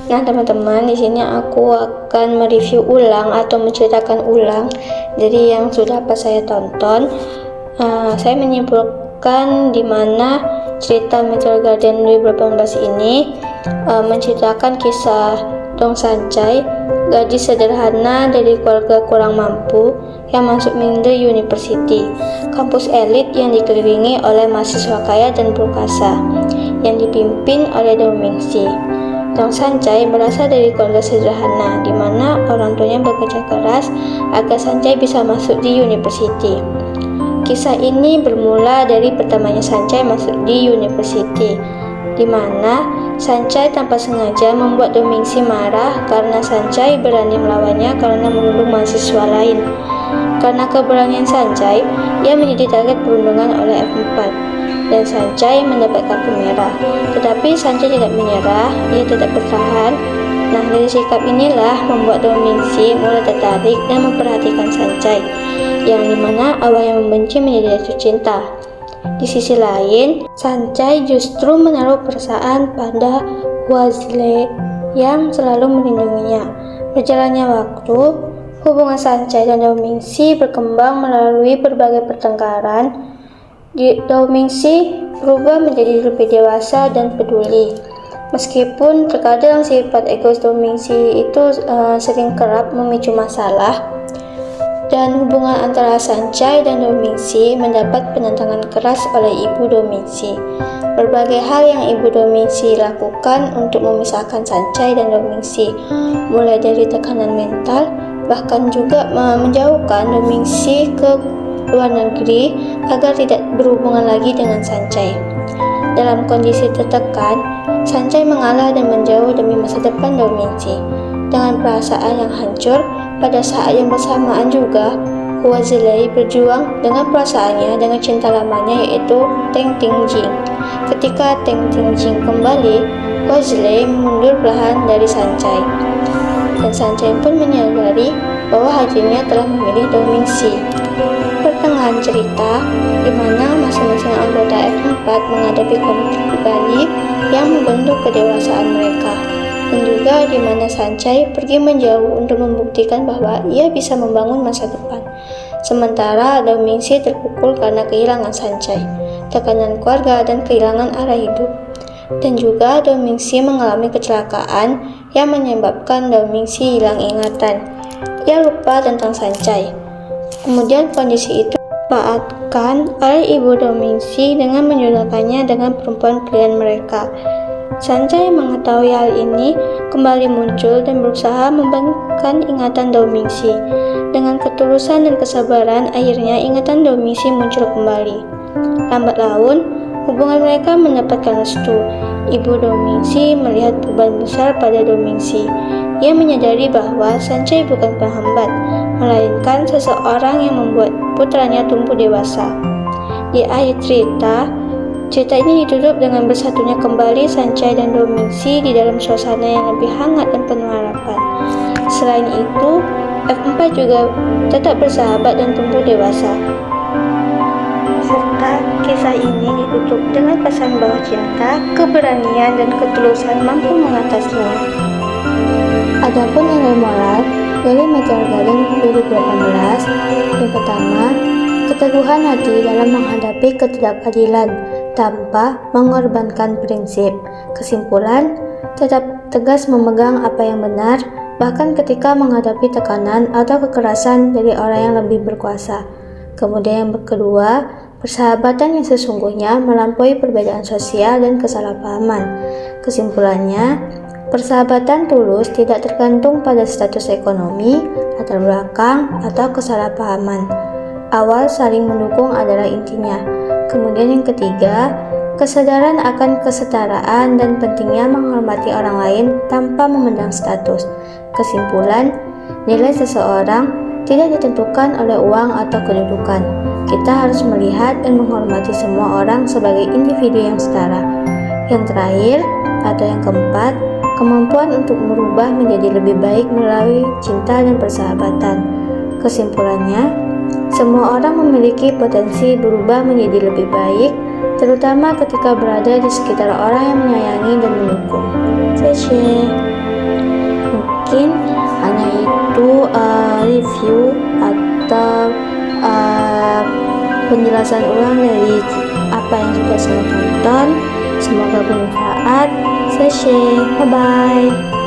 Nah, teman-teman, di sini aku akan mereview ulang atau menceritakan ulang dari yang sudah pas saya tonton. Saya menyimpulkan di mana cerita Meteor Garden 2018 ini menceritakan kisah Dong Sanchai, gadis sederhana dari keluarga kurang mampu yang masuk Mingde University, kampus elit yang dikelilingi oleh mahasiswa kaya dan berkuasa, yang dipimpin oleh Dong Mingxi. Dong Sanchai berasal dari keluarga sederhana, di mana orang tuanya bekerja keras agar Sanchai bisa masuk di university. Kisah ini bermula dari pertamanya Sanchai masuk di university, di mana Sanchai tanpa sengaja membuat Dong Mingxi marah karena Sanchai berani melawannya karena menuduh mahasiswa lain. Karena keberanian Sanchai, ia menjadi target perundungan oleh F4. Dan Sanchai mendapat kartu merah. Tetapi Sanchai tidak menyerah, ia tetap bertahan. Nah, dari sikap inilah membuat Dong Mingxi mulai tertarik dan memperhatikan Sanchai, yang dimana awalnya membenci menjadi jatuh cinta. Di sisi lain, Sanchai justru menaruh perasaan pada Hua Zile yang selalu melindunginya. Berjalannya waktu, hubungan Sanchai dan Dong Mingxi berkembang melalui berbagai pertengkaran. Dong Mingxi berubah menjadi lebih dewasa dan peduli. Meskipun terkadang sifat egois Dong Mingxi itu sering kerap memicu masalah, dan hubungan antara Sanchai dan Dong Mingxi mendapat penentangan keras oleh ibu Dong Mingxi. Berbagai hal yang ibu Dong Mingxi lakukan untuk memisahkan Sanchai dan Dong Mingxi, mulai dari tekanan mental, bahkan juga menjauhkan Dong Mingxi ke luar negeri agar tidak berhubungan lagi dengan Sanchai. Dalam kondisi tertekan, Sanchai mengalah dan menjauh demi masa depan Dong Mingxi. Dengan perasaan yang hancur, pada saat yang bersamaan juga, Hua Zile berjuang dengan perasaannya dengan cinta lamanya, yaitu Teng Tingjing. Ketika Teng Tingjing kembali, Hua Zile mundur perlahan dari Sanchai. Dan Sanchai pun menyadari bahwa hatinya telah memilih Dong Mingxi. Pertengahan cerita, di mana masing-masing anggota F4 menghadapi konflik pribadi yang membentuk kedewasaan mereka, dan juga di mana Sanchai pergi menjauh untuk membuktikan bahwa ia bisa membangun masa depan. Sementara Dong Mingxi terpukul karena kehilangan Sanchai, tekanan keluarga, dan kehilangan arah hidup. Dan juga Dong Mingxi mengalami kecelakaan yang menyebabkan Dong Mingxi hilang ingatan. Ia lupa tentang Sanchai. Kemudian kondisi itu dimanfaatkan oleh ibu Dong Mingxi dengan menjodohkannya dengan perempuan pilihan mereka. Sanchai mengetahui hal ini, kembali muncul dan berusaha membangkitkan ingatan Dong Mingxi. Dengan ketulusan dan kesabaran, akhirnya ingatan Dong Mingxi muncul kembali. Lambat laun, hubungan mereka mendapatkan restu. Ibu Dong Mingxi melihat beban besar pada Dong Mingxi. Ia menyadari bahwa Sanchai bukan penghambat, melainkan seseorang yang membuat putranya tumbuh dewasa. Di akhir cerita ini ditutup dengan bersatunya kembali Sanchai dan Dong Mingxi di dalam suasana yang lebih hangat dan penuh harapan. Selain itu, F4 juga tetap bersahabat dan tumbuh dewasa. Serta kisah ini ditutup dengan pesan bahwa cinta, keberanian, dan ketulusan mampu mengatasinya. Adapun nilai moral dari Meteor Garden 2018, yang pertama, keteguhan hati dalam menghadapi ketidakadilan tanpa mengorbankan prinsip. Kesimpulan, tetap tegas memegang apa yang benar, bahkan ketika menghadapi tekanan atau kekerasan dari orang yang lebih berkuasa. Kemudian yang kedua, persahabatan yang sesungguhnya melampaui perbedaan sosial dan kesalahpahaman. Kesimpulannya, persahabatan tulus tidak tergantung pada status ekonomi, latar belakang, atau kesalahpahaman. Awal saling mendukung adalah intinya. Kemudian yang ketiga, kesadaran akan kesetaraan dan pentingnya menghormati orang lain tanpa memandang status. Kesimpulan, nilai seseorang tidak ditentukan oleh uang atau kedudukan. Kita harus melihat dan menghormati semua orang sebagai individu yang setara. Yang terakhir, atau yang keempat, kemampuan untuk merubah menjadi lebih baik melalui cinta dan persahabatan. Kesimpulannya, semua orang memiliki potensi berubah menjadi lebih baik, terutama ketika berada di sekitar orang yang menyayangi dan mendukung. Zhe. mungkin hanya itu review atau penjelasan ulang dari apa yang sudah saya tonton. Semoga bermanfaat. Saya share. Bye bye.